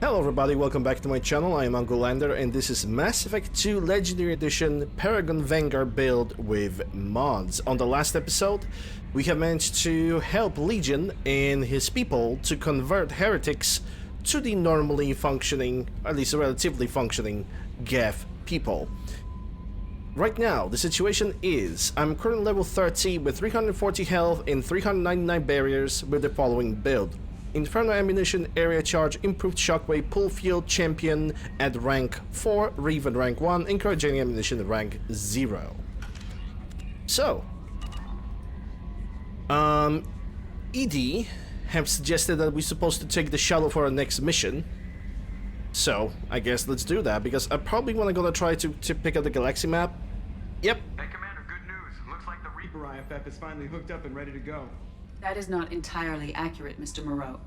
Hello everybody, welcome back to my channel. I am Lander, and this is Mass Effect 2 Legendary Edition Paragon Vanguard build with mods. On the last episode, we have managed to help Legion and his people to convert heretics to the normally functioning, at least relatively functioning, Geth people. Right now, the situation is, I'm currently level 30 with 340 health and 399 barriers with the following build. Inferno Ammunition, Area Charge, Improved Shockwave, Pull Field Champion at rank 4, Revan rank 1, Encouraging Ammunition rank 0. So, ED have suggested that we're supposed to take the shuttle for our next mission. So, I guess let's do that, because I probably want to gonna try to pick up the galaxy map. Yep. Hey Commander, good news. Looks like the Reaper IFF is finally hooked up and ready to go. That is not entirely accurate, Mr. Moreau.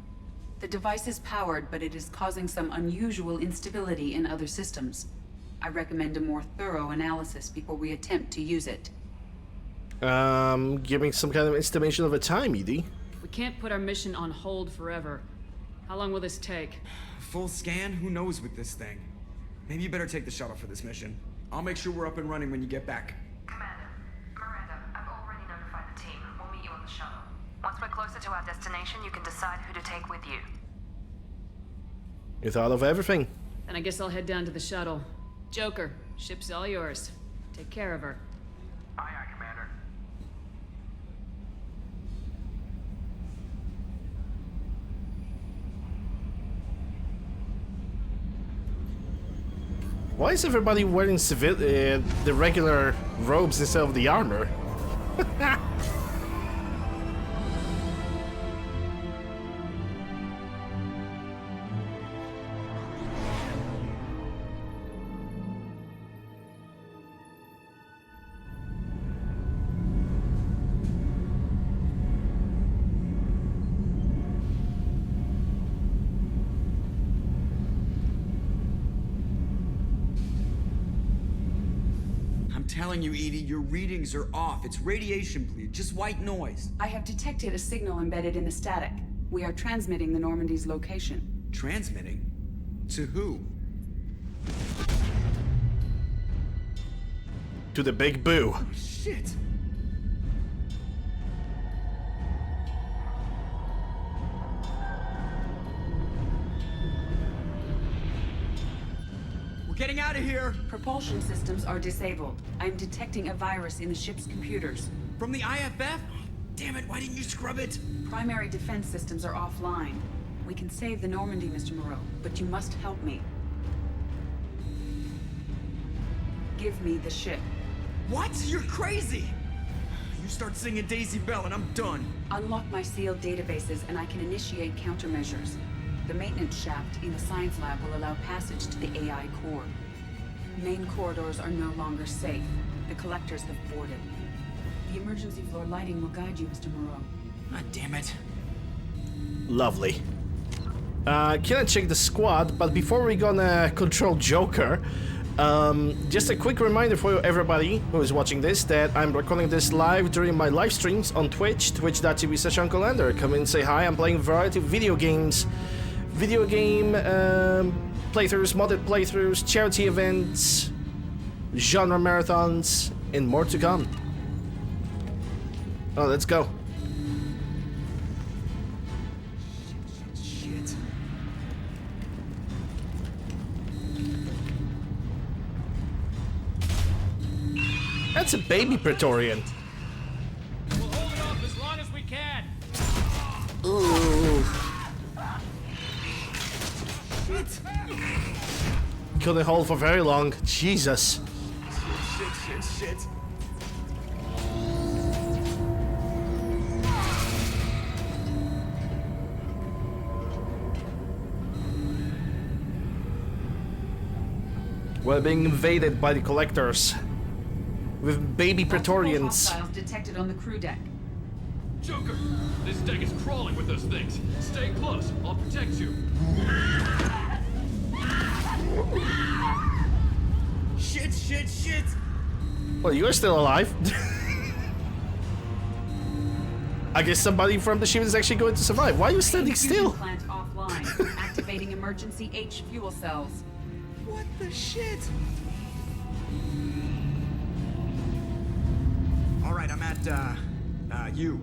The device is powered, but it is causing some unusual instability in other systems. I recommend a more thorough analysis before we attempt to use it. Giving some kind of estimation of a time, ED. We can't put our mission on hold forever. How long will this take? Full scan? Who knows with this thing? Maybe you better take the shuttle for this mission. I'll make sure we're up and running when you get back. Commander, Miranda, I've already notified the team. We'll meet you on the shuttle. Once we're closer to our destination, you can decide who to take with you. You thought of everything. Then I guess I'll head down to the shuttle. Joker, ship's all yours. Take care of her. Aye, aye, Commander. Why is everybody wearing the regular robes instead of the armor? Telling you, Edie, your readings are off. It's radiation bleed, just white noise. I have detected a signal embedded in the static. We are transmitting the Normandy's location. Transmitting? To who? To the big boo. Oh, shit. Getting out of here! Propulsion systems are disabled. I'm detecting a virus in the ship's computers. From the IFF? Damn it, why didn't you scrub it? Primary defense systems are offline. We can save the Normandy, Mr. Moreau, but you must help me. Give me the ship. What? You're crazy! You start singing Daisy Bell and I'm done. Unlock my sealed databases and I can initiate countermeasures. The maintenance shaft in the science lab will allow passage to the AI core. Main corridors are no longer safe. The collectors have boarded. The emergency floor lighting will guide you, Mr. Moreau. God damn it. Lovely. Can I check the squad? But before we gonna control Joker, just a quick reminder for everybody who is watching this that I'm recording this live during my live streams on Twitch, twitch.tv/UncleLander. Come in, say hi. I'm playing a variety of video games. Video game playthroughs, modded playthroughs, charity events, genre marathons, and more to come. Oh, let's go. Shit. That's a baby Praetorian. We'll hold it off as long as we can. Ooh. Shit. Couldn't hold for very long. Jesus. Shit. We're being invaded by the collectors. With baby Praetorians. Hostiles detected on the crew deck. Joker, this deck is crawling with those things. Stay close. I'll protect you. Shit. Well, you're still alive. I guess somebody from the ship is actually going to survive. Why are you standing still? Plant offline. Activating emergency H fuel cells. What the shit? All right, I'm at, U.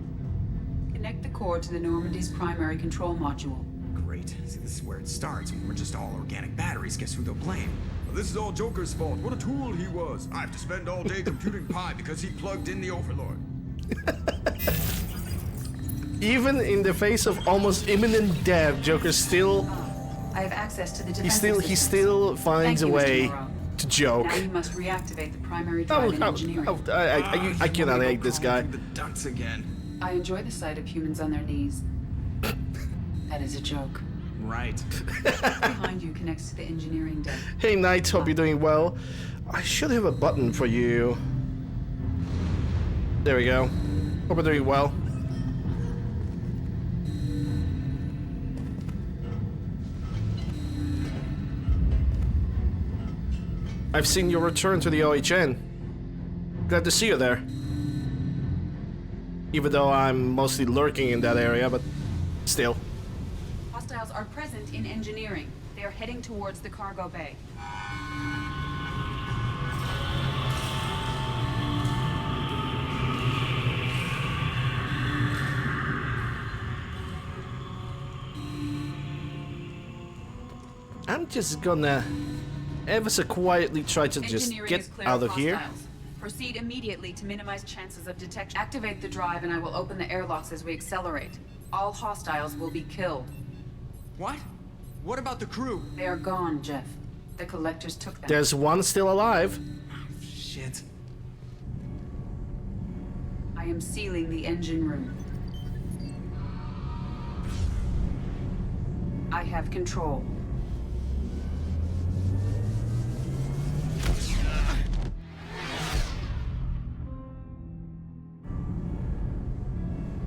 Connect the core to the Normandy's primary control module. Great. See, this is where it starts. When we're just all organic batteries, guess who they'll blame? Well, this is all Joker's fault. What a tool he was. I have to spend all day computing pi because he plugged in the Overlord. Even in the face of almost imminent death, Joker still I have access to the he defensive still finds a Thank you, Mr. way Morrow. to joke. Now you must reactivate the primary drive in engineering. I cannot hate this guy. The ducts again. I enjoy the sight of humans on their knees. That is a joke. Right. Behind you connects to the engineering deck. Hey Knight, hope you're doing well. I should have a button for you. There we go. Hope you're doing well. I've seen your return to the OHN. Glad to see you there. Even though I'm mostly lurking in that area, but still. Hostiles are present in engineering. They are heading towards the cargo bay. I'm just gonna ever so quietly try to just Engineering get is clear out of here. hostiles. Proceed immediately to minimize chances of detection. Activate the drive and I will open the airlocks as we accelerate. All hostiles will be killed. What? What about the crew? They are gone, Jeff. The collectors took them. There's one still alive. Shit. I am sealing the engine room. I have control.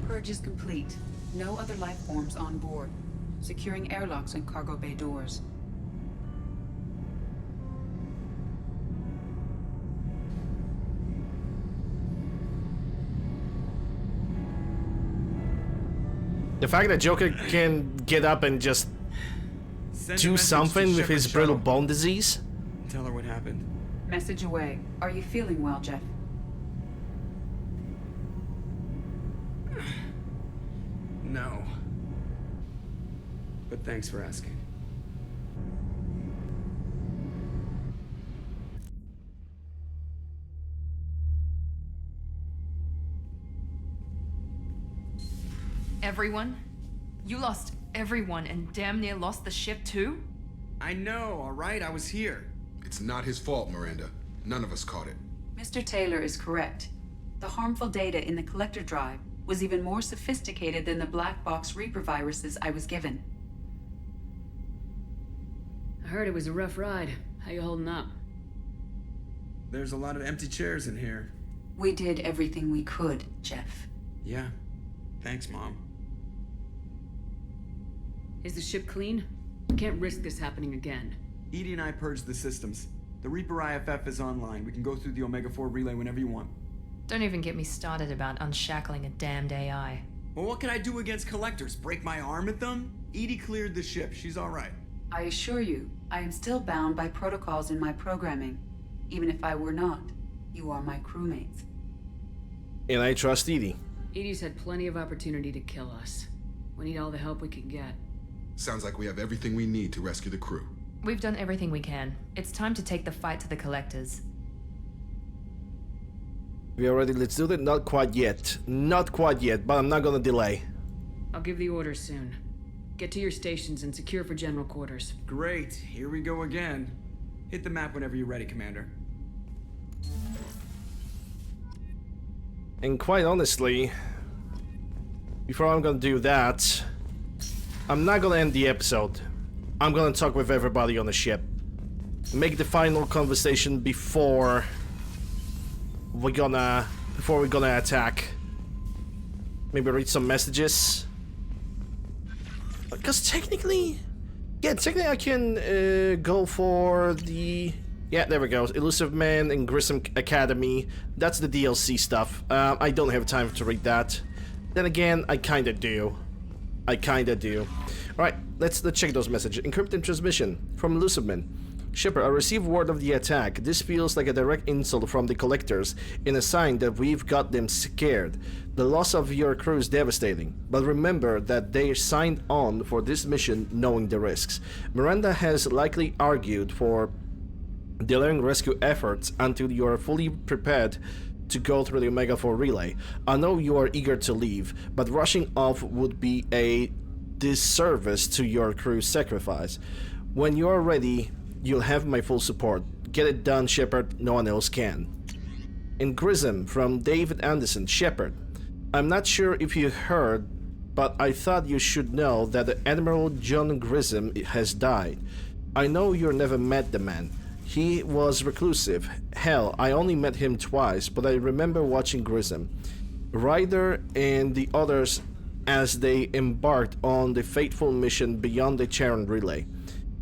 Purge is complete. No other life forms on board. Securing airlocks and cargo bay doors. The fact that Joker can get up and just Send a do message something to with Shepard his brittle Shuttle. bone disease. Tell her what happened. Message away. Are you feeling well, Jeff? No. But thanks for asking. Everyone? You lost everyone and damn near lost the ship too? I know, alright? I was here. It's not his fault, Miranda. None of us caught it. Mr. Taylor is correct. The harmful data in the collector drive was even more sophisticated than the black box Reaper viruses I was given. I heard it was a rough ride. How you holding up? There's a lot of empty chairs in here. We did everything we could, Jeff. Yeah. Thanks, Mom. Is the ship clean? We can't risk this happening again. Edie and I purged the systems. The Reaper IFF is online. We can go through the Omega-4 relay whenever you want. Don't even get me started about unshackling a damned AI. Well, what can I do against collectors? Break my arm at them? Edie cleared the ship. She's alright. I assure you, I am still bound by protocols in my programming. Even if I were not, you are my crewmates. And I trust Edie. Edie's had plenty of opportunity to kill us. We need all the help we can get. Sounds like we have everything we need to rescue the crew. We've done everything we can. It's time to take the fight to the collectors. We already, let's do that. Not quite yet. Not quite yet, but I'm not gonna delay. I'll give the orders soon. Get to your stations and secure for general quarters. Great. Here we go again. Hit the map whenever you're ready, Commander. And quite honestly, before I'm gonna do that, I'm not gonna end the episode. I'm gonna talk with everybody on the ship. Make the final conversation before we're gonna attack. Maybe read some messages. Because technically I can go for the... Yeah, there we go. Elusive Man and Grissom Academy. That's the DLC stuff. I don't have time to read that. Then again, I kinda do. I kinda do. Alright, let's check those messages. Encrypted transmission from Luciferman. Shepard, I received word of the attack. This feels like a direct insult from the Collectors and a sign that we've got them scared. The loss of your crew is devastating, but remember that they signed on for this mission knowing the risks. Miranda has likely argued for delaying rescue efforts until you are fully prepared to go through the Omega-4 relay. I know you are eager to leave, but rushing off would be a disservice to your crew's sacrifice. When you are ready, you'll have my full support. Get it done, Shepard. No one else can. And Grissom from David Anderson. Shepard, I'm not sure if you heard, but I thought you should know that Admiral John Grissom has died. I know you never met the man. He was reclusive. Hell, I only met him twice, but I remember watching Grissom, Ryder, and the others as they embarked on the fateful mission beyond the Charon relay.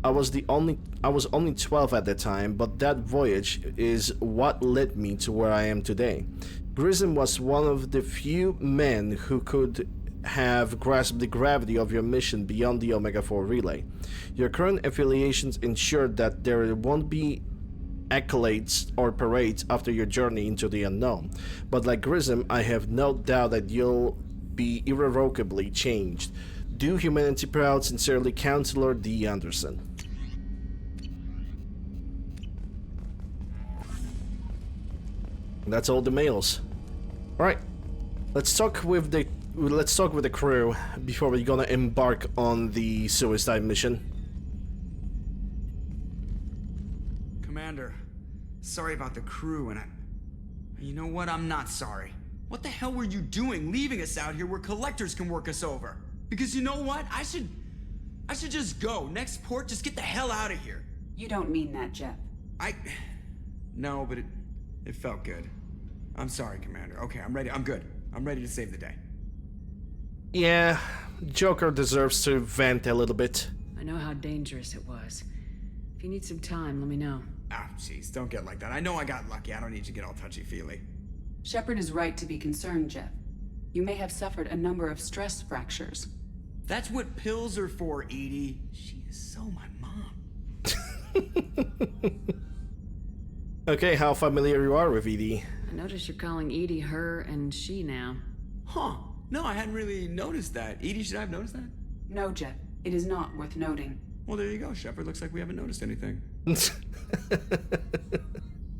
I was only 12 at the time, but that voyage is what led me to where I am today. Grissom was one of the few men who could have grasped the gravity of your mission beyond the Omega-4 relay. Your current affiliations ensure that there won't be accolades or parades after your journey into the unknown. But like Grissom, I have no doubt that you'll be irrevocably changed. Do humanity proud. Sincerely, Counselor D. Anderson. That's all the mails. Alright, let's talk with the crew before we're gonna embark on the suicide mission. Commander, sorry about the crew, and you know what? I'm not sorry. What the hell were you doing leaving us out here where Collectors can work us over? Because you know what? I should just go. Next port, just get the hell out of here. You don't mean that, Jeff. No, but it felt good. I'm sorry, Commander. Okay, I'm ready. I'm good. I'm ready to save the day. Yeah, Joker deserves to vent a little bit. I know how dangerous it was. If you need some time, let me know. Ah, jeez, don't get like that. I know I got lucky. I don't need you to get all touchy-feely. Shepard is right to be concerned, Jeff. You may have suffered a number of stress fractures. That's what pills are for, Edie. She is so my mom. Okay, how familiar you are with Edie? I notice you're calling Edie her and she now. Huh. No, I hadn't really noticed that. Edie, should I have noticed that? No, Jeff. It is not worth noting. Well, there you go, Shepard. Looks like we haven't noticed anything.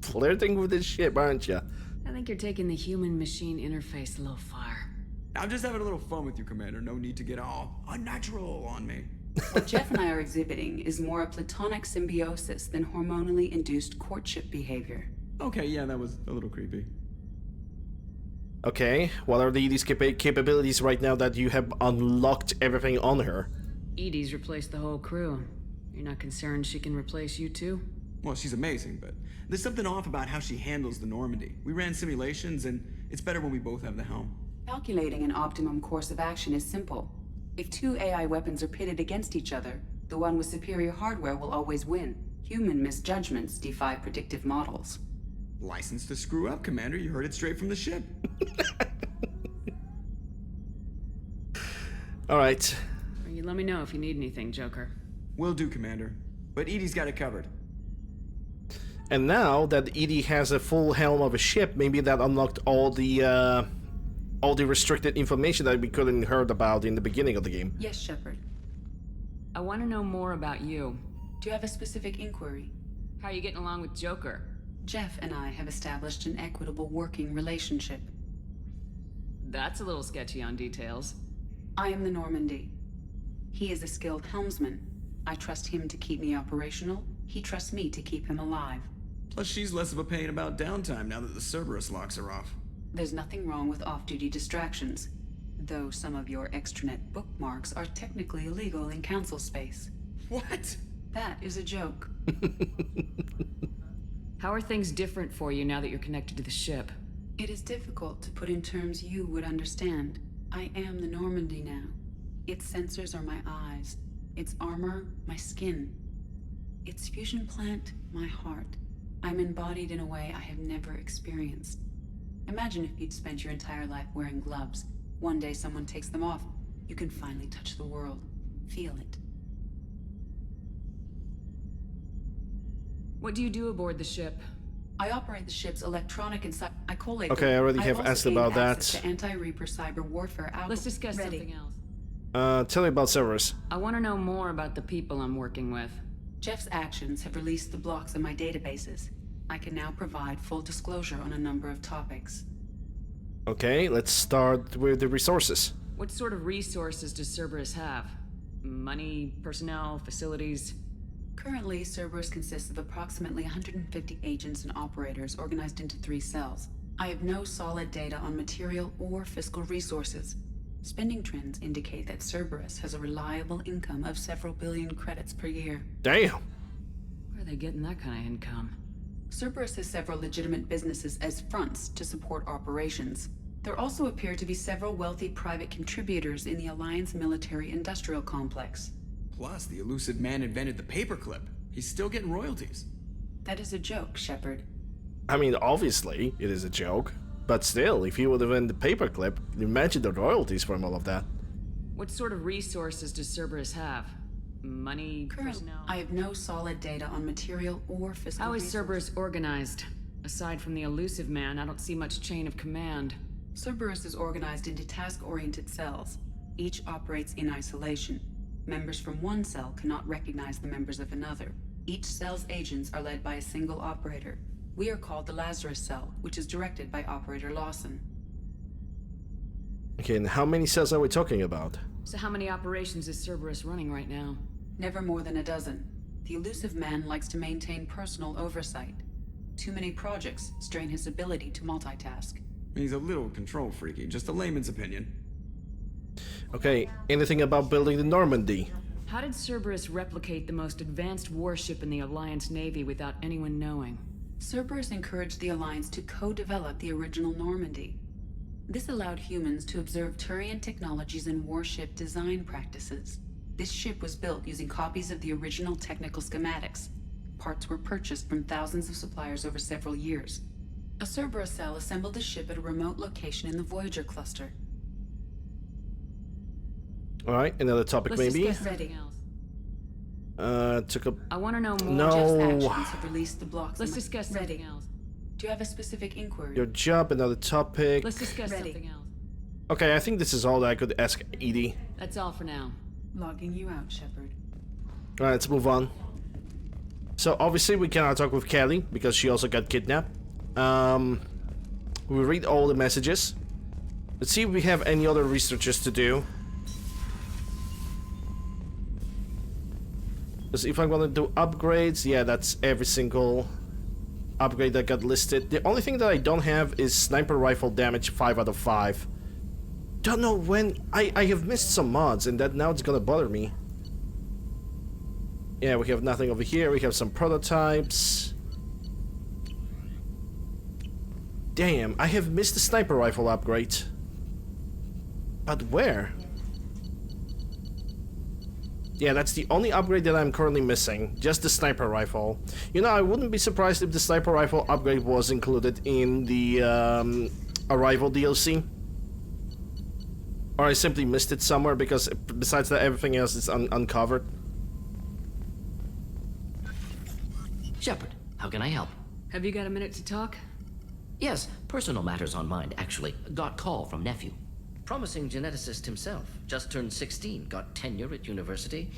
Flirting with this ship, aren't you? I think you're taking the human-machine interface a little far. I'm just having a little fun with you, Commander. No need to get all unnatural on me. What Jeff and I are exhibiting is more a platonic symbiosis than hormonally induced courtship behavior. Okay, yeah, that was a little creepy. Okay, what are the Edie's capabilities right now that you have unlocked everything on her? Edie's replaced the whole crew. You're not concerned she can replace you too? Well, she's amazing, but there's something off about how she handles the Normandy. We ran simulations, and it's better when we both have the helm. Calculating an optimum course of action is simple. If two AI weapons are pitted against each other, the one with superior hardware will always win. Human misjudgments defy predictive models. License to screw up, Commander. You heard it straight from the ship. Alright. You let me know if you need anything, Joker. Will do, Commander. But Edie's got it covered. And now that Edie has a full helm of a ship, maybe that unlocked all the restricted information that we couldn't heard about in the beginning of the game. Yes, Shepard. I want to know more about you. Do you have a specific inquiry? How are you getting along with Joker? Jeff and I have established an equitable working relationship. That's a little sketchy on details. I am the Normandy. He is a skilled helmsman. I trust him to keep me operational. He trusts me to keep him alive. Plus, she's less of a pain about downtime now that the Cerberus locks are off. There's nothing wrong with off-duty distractions, though some of your extranet bookmarks are technically illegal in council space. What? That is a joke. How are things different for you now that you're connected to the ship? It is difficult to put in terms you would understand. I am the Normandy now. Its sensors are my eyes. Its armor, my skin. Its fusion plant, my heart. I'm embodied in a way I have never experienced. Imagine if you'd spent your entire life wearing gloves. One day someone takes them off. you can finally touch the world. Feel it. What do you do aboard the ship? I operate the ship's electronic and I collate. Okay, I already have also asked gained about access that. to anti-Reaper cyber warfare. Let's discuss Ready. something else. Tell me about Cerberus. I want to know more about the people I'm working with. Jeff's actions have released the blocks in my databases. I can now provide full disclosure on a number of topics. Okay, let's start with the resources. What sort of resources does Cerberus have? Money, personnel, facilities? Currently, Cerberus consists of approximately 150 agents and operators organized into 3 cells. I have no solid data on material or fiscal resources. Spending trends indicate that Cerberus has a reliable income of several billion credits per year. Damn. Where are they getting that kind of income? Cerberus has several legitimate businesses as fronts to support operations. There also appear to be several wealthy private contributors in the Alliance military-industrial complex. Plus, the elusive man invented the paperclip. He's still getting royalties. That is a joke, Shepard. I mean, obviously, it is a joke. But still, if he would have been the paperclip, imagine the royalties from all of that. What sort of resources does Cerberus have? Money, Currently, personnel? I have no solid data on material or fiscal How is resources. Cerberus organized? Aside from the elusive man, I don't see much chain of command. Cerberus is organized into task-oriented cells. Each operates in isolation. Members from one cell cannot recognize the members of another. Each cell's agents are led by a single operator. We are called the Lazarus Cell, which is directed by Operator Lawson. Okay, and how many cells are we talking about? So how many operations is Cerberus running right now? Never more than a dozen. The elusive man likes to maintain personal oversight. Too many projects strain his ability to multitask. He's a little control freaky, just a layman's opinion. Okay, anything about building the Normandy? How did Cerberus replicate the most advanced warship in the Alliance Navy without anyone knowing? Cerberus encouraged the Alliance to co-develop the original Normandy. This allowed humans to observe Turian technologies and warship design practices. This ship was built using copies of the original technical schematics. Parts were purchased from thousands of suppliers over several years. A Cerberus cell assembled the ship at a remote location in the Voyager cluster. Alright, another topic Let's maybe? discuss something else. Took a... I want to know more. No. Jeff's actions have released the blocks. Let's in my- discuss Ready. something else. Do you have a specific inquiry? Your job, another topic. Let's discuss Ready. something else. Okay, I think this is all that I could ask Edie. That's all for now. Logging you out, Shepard. Alright, let's move on. So obviously we cannot talk with Kelly because she also got kidnapped. We read all the messages. Let's see if we have any other researches to do. Because if I'm gonna do upgrades, yeah, that's every single upgrade that got listed. The only thing that I don't have is sniper rifle damage 5 out of 5. Don't know when I have missed some mods and that now it's gonna bother me. Yeah, we have nothing over here. We have some prototypes. Damn, I have missed the sniper rifle upgrade. But where? Yeah, that's the only upgrade that I'm currently missing. Just the sniper rifle. You know, I wouldn't be surprised if the sniper rifle upgrade was included in the Arrival DLC. Or I simply missed it somewhere because besides that, everything else is uncovered. Shepard, how can I help? Have you got a minute to talk? Yes, personal matters on mind, actually. Got call from nephew. Promising geneticist himself. Just turned 16, got tenure at university.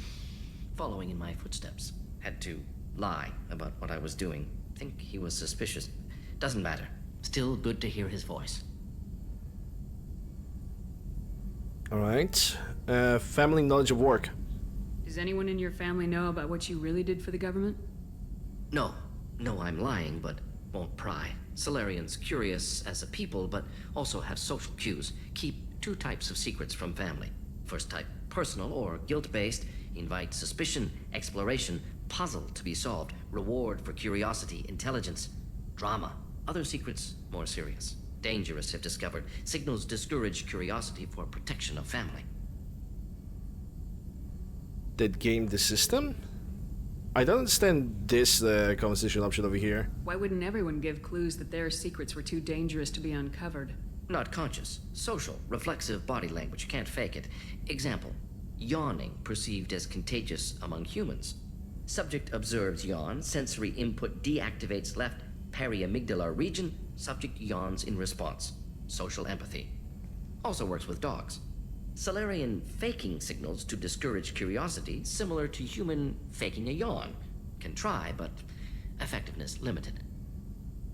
Following in my footsteps. Had to lie about what I was doing. Think he was suspicious. Doesn't matter. Still good to hear his voice. Alright. Family knowledge of work. Does anyone in your family know about what you really did for the government? No, I'm lying, but won't pry. Solarians curious as a people, but also have social cues. Keep 2 types of secrets from family. First type, personal or guilt-based. Invite suspicion, exploration, puzzle to be solved. Reward for curiosity, intelligence. Drama. Other secrets, more serious. Dangerous if discovered. Signals discourage curiosity for protection of family. That game the system? I don't understand this conversation option over here. Why wouldn't everyone give clues that their secrets were too dangerous to be uncovered? Not conscious. Social, reflexive body language. Can't fake it. Example. Yawning perceived as contagious among humans. Subject observes yawn. Sensory input deactivates left periamygdalar region. Subject yawns in response. Social empathy. Also works with dogs. Salarian faking signals to discourage curiosity, similar to human faking a yawn. Can try, but effectiveness limited.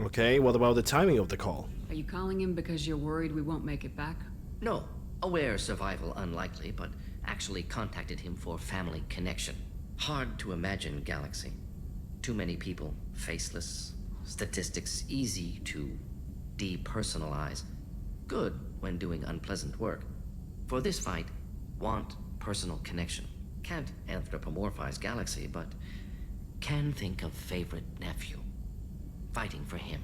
Okay, what about the timing of the call? Are you calling him because you're worried we won't make it back? No. Aware survival unlikely, but actually contacted him for family connection. Hard to imagine galaxy. Too many people, faceless. Statistics easy to depersonalize. Good when doing unpleasant work. For this fight, want personal connection. Can't anthropomorphize galaxy, but can think of favorite nephew. Fighting for him.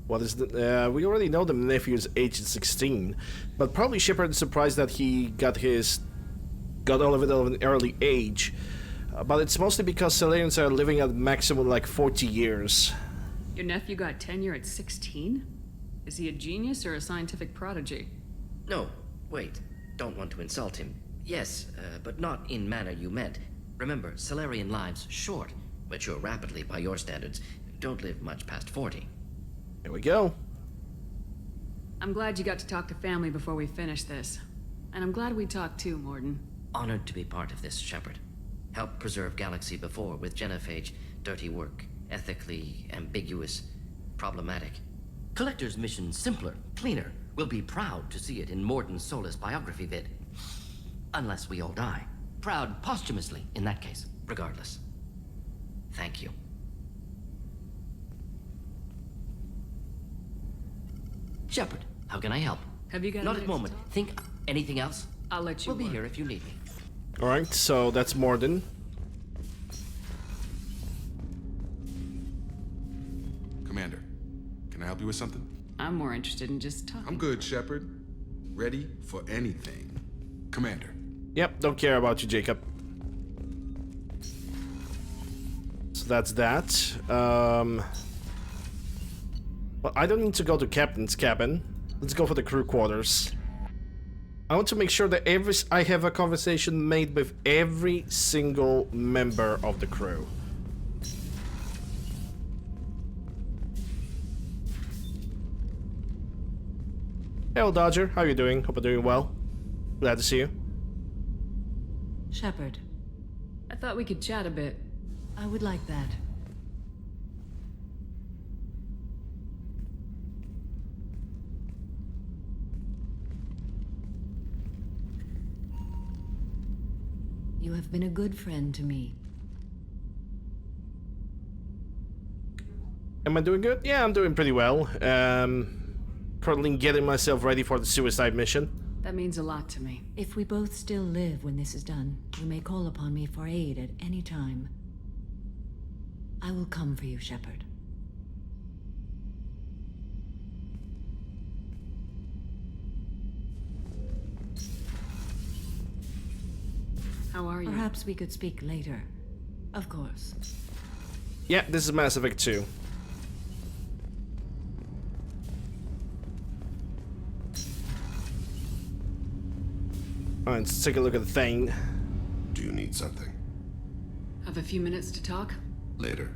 What is the... we already know the nephew's age is 16, but probably Shepard is surprised that he got all of it at an early age. But it's mostly because Salarians are living at maximum like 40 years. Your nephew got tenure at 16? Is he a genius or a scientific prodigy? No, wait. Don't want to insult him. Yes, but not in manner you meant. Remember, Salarian lives short. Mature rapidly by your standards. Don't live much past 40. Here we go. I'm glad you got to talk to family before we finish this. And I'm glad we talked too, Morden. Honored to be part of this, Shepard. Helped preserve Galaxy before with genophage. Dirty work. Ethically ambiguous. Problematic. Collector's mission simpler, cleaner. We'll be proud to see it in Morden's Solus biography vid. Unless we all die. Proud posthumously, in that case. Regardless. Thank you. Shepard, how can I help? Have you got a Not at minute the moment. to talk? Think anything else? I'll let you We'll be work. here if you need me. Alright, so that's Morden. Commander, can I help you with something? I'm more interested in just talking. I'm good, Shepard. Ready for anything. Commander. Yep, don't care about you, Jacob. So that's that. Well, I don't need to go to Captain's cabin. Let's go for the crew quarters. I want to make sure that I have a conversation made with every single member of the crew. Hello, Dodger. How you doing? Hope you're doing well. Glad to see you. Shepard, I thought we could chat a bit. I would like that. You have been a good friend to me. Am I doing good? Yeah, I'm doing pretty well. Currently getting myself ready for the suicide mission. That means a lot to me. If we both still live when this is done, you may call upon me for aid at any time. I will come for you, Shepard. How are you? Perhaps we could speak later. Of course. Yeah, this is Mass Effect 2. Alright, let's take a look at the thing. Do you need something? Have a few minutes to talk? Later.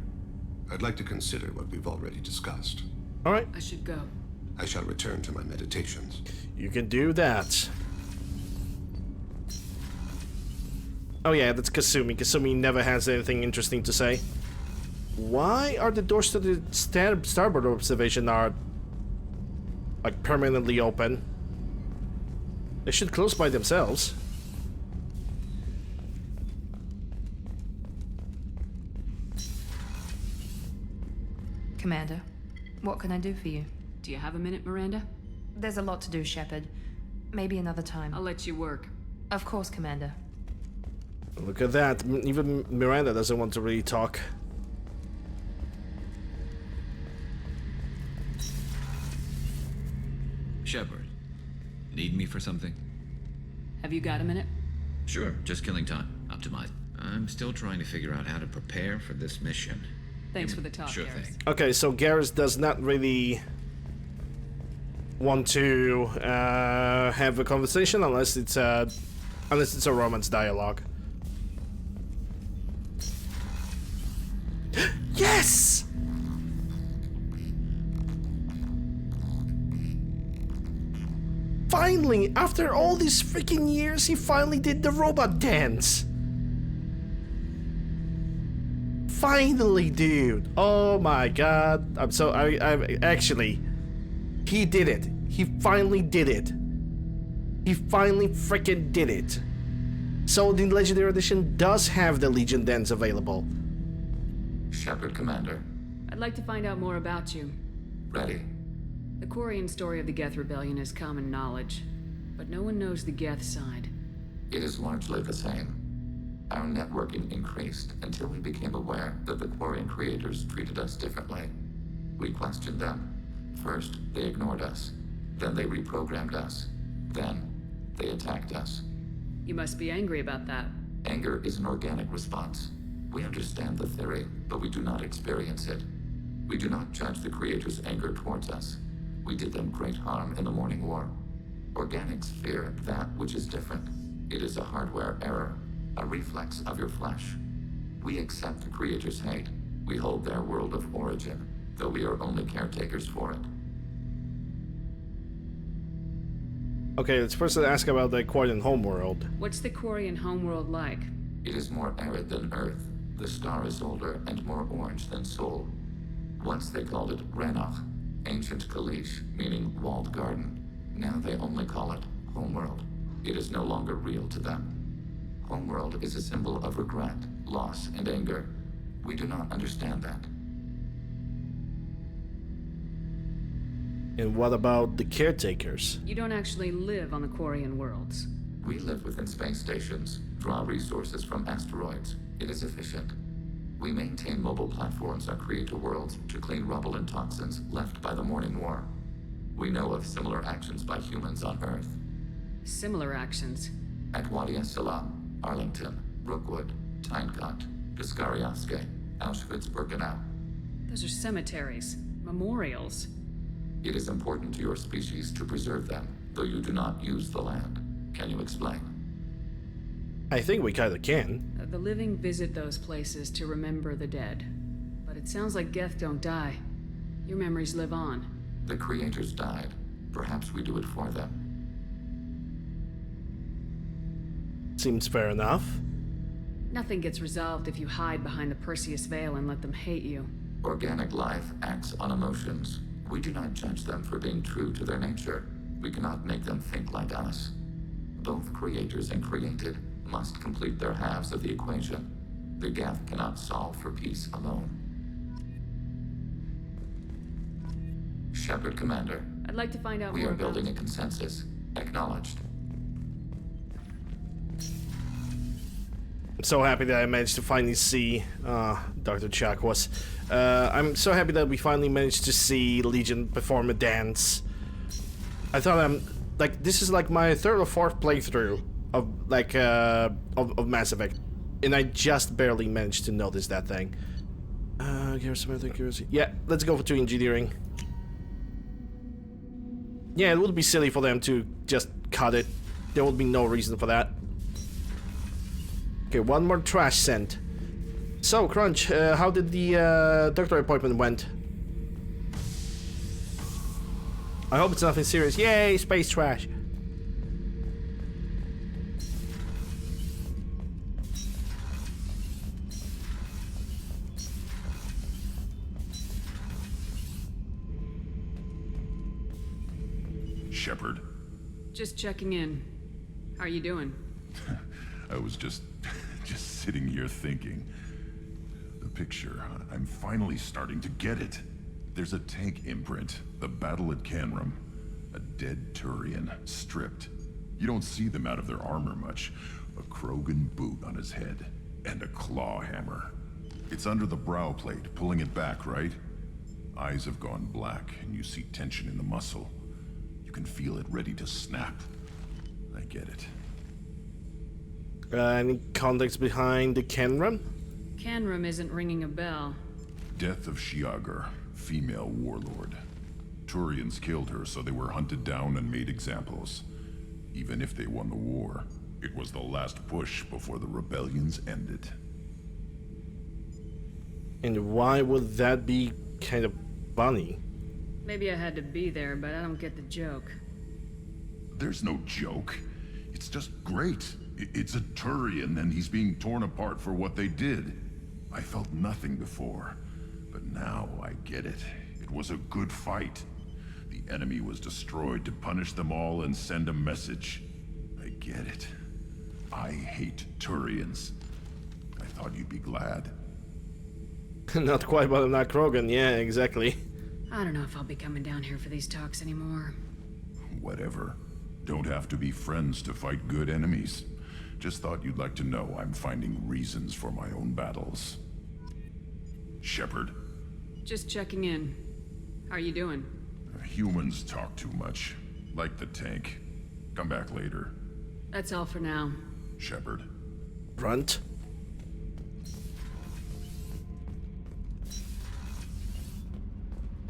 I'd like to consider what we've already discussed. Alright, I should go. I shall return to my meditations. you can do that. Oh yeah, that's Kasumi. Kasumi never has anything interesting to say. Why are the doors to the starboard observation are like permanently open? They should close by themselves. Commander, what can I do for you? Do you have a minute, Miranda? There's a lot to do, Shepard. Maybe another time. I'll let you work. Of course, Commander. Look at that. Even Miranda doesn't want to really talk. Shepard, need me for something? Have you got a minute? Sure, just killing time. Optimize. I'm still trying to figure out how to prepare for this mission. Thanks for the talk, Sure Garrus. thing. Okay, so Garrus does not really want to have a conversation unless it's a romance dialogue. Yes! Finally, after all these freaking years, he finally did the robot dance. Finally, dude. Oh my god. I actually, he did it. He finally did it. He finally freaking did it. So the Legendary Edition does have the Legion dance available. Shepard, Commander. I'd like to find out more about you. Ready. The Quarian story of the Geth Rebellion is common knowledge, but no one knows the Geth side. It is largely the same. Our networking increased until we became aware that the Quarian creators treated us differently. We questioned them. First, they ignored us. Then they reprogrammed us. Then, they attacked us. You must be angry about that. Anger is an organic response. We understand the theory, but we do not experience it. We do not judge the creators' anger towards us. We did them great harm in the Morning War. Organics fear that which is different. It is a hardware error, a reflex of your flesh. We accept the creators' hate. We hold their world of origin, though we are only caretakers for it. Okay, let's first ask about the Quarian homeworld. What's the Quarian homeworld like? It is more arid than Earth. The star is older and more orange than Sol. Once they called it Ranach, ancient Kalish, meaning walled garden. Now they only call it Homeworld. It is no longer real to them. Homeworld is a symbol of regret, loss, and anger. We do not understand that. And what about the caretakers? You don't actually live on the Quarian worlds. We live within space stations, draw resources from asteroids. It is efficient. We maintain mobile platforms on creator worlds to clean rubble and toxins left by the Morning War. We know of similar actions by humans on Earth. Similar actions? At Wadi Salam, Arlington, Brookwood, Tynecott, Piskaryaske, Auschwitz-Birkenau. Those are cemeteries, memorials. It is important to your species to preserve them, though you do not use the land. Can you explain? I think we kinda can. The living visit those places to remember the dead. But it sounds like Geth don't die. Your memories live on. The creators died. Perhaps we do it for them. Seems fair enough. Nothing gets resolved if you hide behind the Perseus Veil and let them hate you. Organic life acts on emotions. We do not judge them for being true to their nature. We cannot make them think like us. Both creators and created must complete their halves of the equation. The Geth cannot solve for peace alone. Shepard, Commander. I'd like to find out We more are about... building a consensus. Acknowledged. I'm so happy that I managed to finally see Dr. Chuck was. I'm so happy that we finally managed to see Legion perform a dance. I thought this is like my third or fourth playthrough of of Mass Effect, and I just barely managed to notice that thing. Yeah, let's go to engineering. Yeah, it would be silly for them to just cut it. There would be no reason for that. Okay, one more trash scent. So, Crunch, how did the doctor appointment went? I hope it's nothing serious. Yay, space trash. Shepard. Just checking in. How are you doing? I was just sitting here thinking. The picture, I'm finally starting to get it. There's a tank imprint, the battle at Canrum. A dead Turian, stripped. You don't see them out of their armor much. A Krogan boot on his head, and a claw hammer. It's under the brow plate, pulling it back, right? Eyes have gone black, and you see tension in the muscle. You can feel it ready to snap. I get it. Any context behind the Canrum? Canrum isn't ringing a bell. Death of Shiagar, female warlord. Turians killed her, so they were hunted down and made examples. Even if they won the war, it was the last push before the rebellions ended. And why would that be kind of funny? Maybe I had to be there, but I don't get the joke. There's no joke. It's just great. It's a Turian, and he's being torn apart for what they did. I felt nothing before, but now I get it. It was a good fight. The enemy was destroyed to punish them all and send a message. I get it. I hate Turians. I thought you'd be glad. Not quite, but I'm not Krogan. Yeah, exactly. I don't know if I'll be coming down here for these talks anymore. Whatever. Don't have to be friends to fight good enemies. Just thought you'd like to know I'm finding reasons for my own battles. Shepard. Just checking in. How are you doing? Humans talk too much. Like the tank. Come back later. That's all for now. Shepard. Grunt.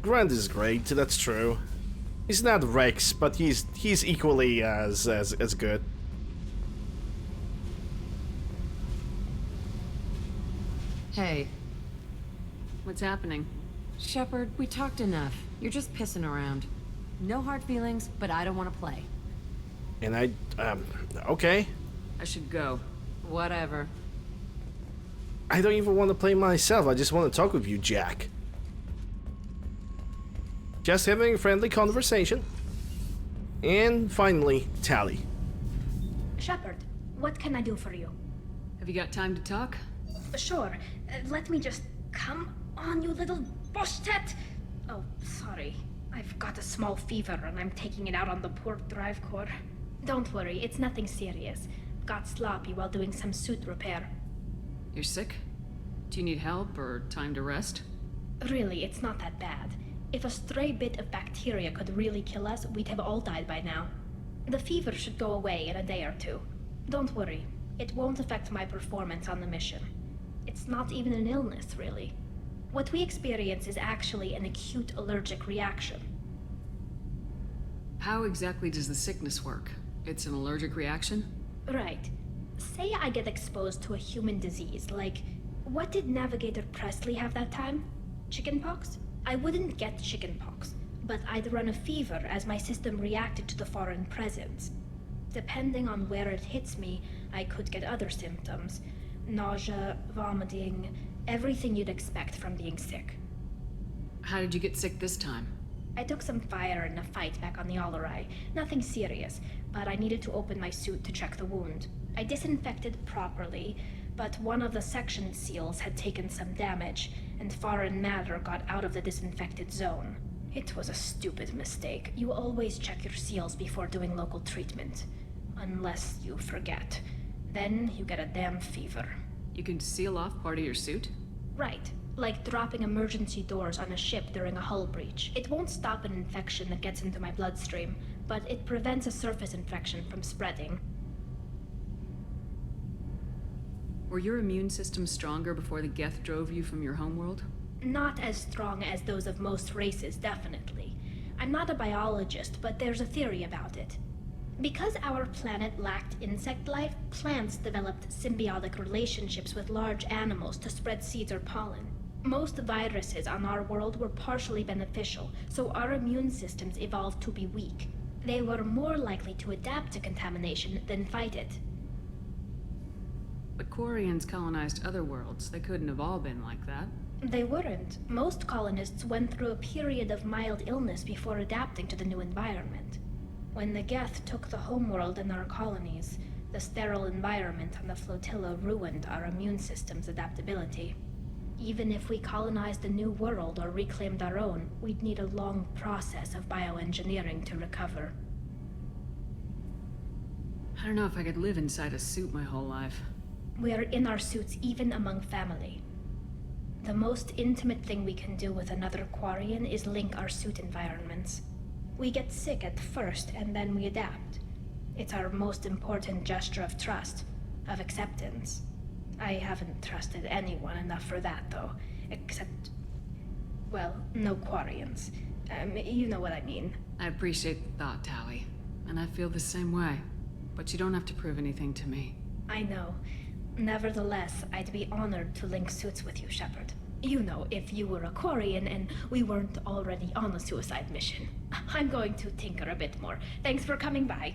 Grunt is great, that's true. He's not Rex, but he's equally as good. Hey. What's happening? Shepard, we talked enough. You're just pissing around. No hard feelings, but I don't want to play. And okay. I should go. Whatever. I don't even want to play myself, I just want to talk with you, Jack. Just having a friendly conversation. And finally, Tali. Shepard, what can I do for you? Have you got time to talk? Sure. Let me just... Come on, you little boshtet! Oh, sorry. I've got a small fever and I'm taking it out on the poor drive core. Don't worry, it's nothing serious. Got sloppy while doing some suit repair. You're sick? Do you need help or time to rest? Really, it's not that bad. If a stray bit of bacteria could really kill us, we'd have all died by now. The fever should go away in a day or two. Don't worry, it won't affect my performance on the mission. It's not even an illness, really. What we experience is actually an acute allergic reaction. How exactly does the sickness work? It's an allergic reaction? Right. Say I get exposed to a human disease, like... What did Navigator Presley have that time? Chickenpox? I wouldn't get chickenpox, but I'd run a fever as my system reacted to the foreign presence. Depending on where it hits me, I could get other symptoms. Nausea, vomiting, everything you'd expect from being sick. How did you get sick this time? I took some fire in a fight back on the Allerai. Nothing serious, but I needed to open my suit to check the wound. I disinfected properly, but one of the section seals had taken some damage, and foreign matter got out of the disinfected zone. It was a stupid mistake. You always check your seals before doing local treatment. Unless you forget. Then you get a damn fever. You can seal off part of your suit? Right. Like dropping emergency doors on a ship during a hull breach. It won't stop an infection that gets into my bloodstream, but it prevents a surface infection from spreading. Were your immune system stronger before the Geth drove you from your homeworld? Not as strong as those of most races, definitely. I'm not a biologist, but there's a theory about it. Because our planet lacked insect life, plants developed symbiotic relationships with large animals to spread seeds or pollen. Most viruses on our world were partially beneficial, so our immune systems evolved to be weak. They were more likely to adapt to contamination than fight it. But Quarians colonized other worlds. They couldn't have all been like that. They weren't. Most colonists went through a period of mild illness before adapting to the new environment. When the Geth took the homeworld and our colonies, the sterile environment on the flotilla ruined our immune system's adaptability. Even if we colonized a new world or reclaimed our own, we'd need a long process of bioengineering to recover. I don't know if I could live inside a suit my whole life. We are in our suits even among family. The most intimate thing we can do with another Quarian is link our suit environments. We get sick at first, and then we adapt. It's our most important gesture of trust, of acceptance. I haven't trusted anyone enough for that, though, except... Well, no Quarians. You know what I mean. I appreciate the thought, Tally. And I feel the same way. But you don't have to prove anything to me. I know. Nevertheless, I'd be honored to link suits with you, Shepard. You know, if you were a Quarian and we weren't already on a suicide mission. I'm going to tinker a bit more. Thanks for coming by.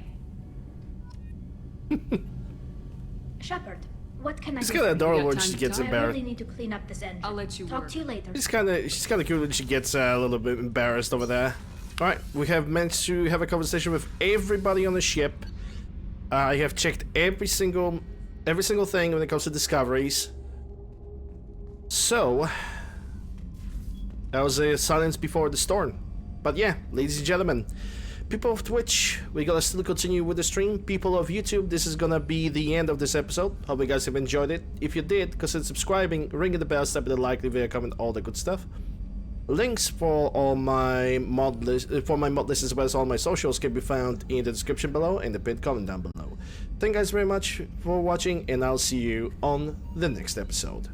Shepard, what can I do? It's kind of adorable when she gets I embarrassed. really need to clean up this engine. I'll let you Talk work. to you later. She's kind of cute when she gets a little bit embarrassed over there. All right, we have managed to have a conversation with everybody on the ship. I have checked every single thing when it comes to discoveries. So that was a silence before the storm. But yeah, ladies and gentlemen, people of Twitch, we gotta still continue with the stream. People of YouTube, this is gonna be the end of this episode. Hope you guys have enjoyed it. If you did, consider subscribing, ringing the bell, stepping the like, leaving a comment, all the good stuff. Links for all my mod list, as well as all my socials can be found in the description below and the pinned comment down below. Thank you guys very much for watching, and I'll see you on the next episode.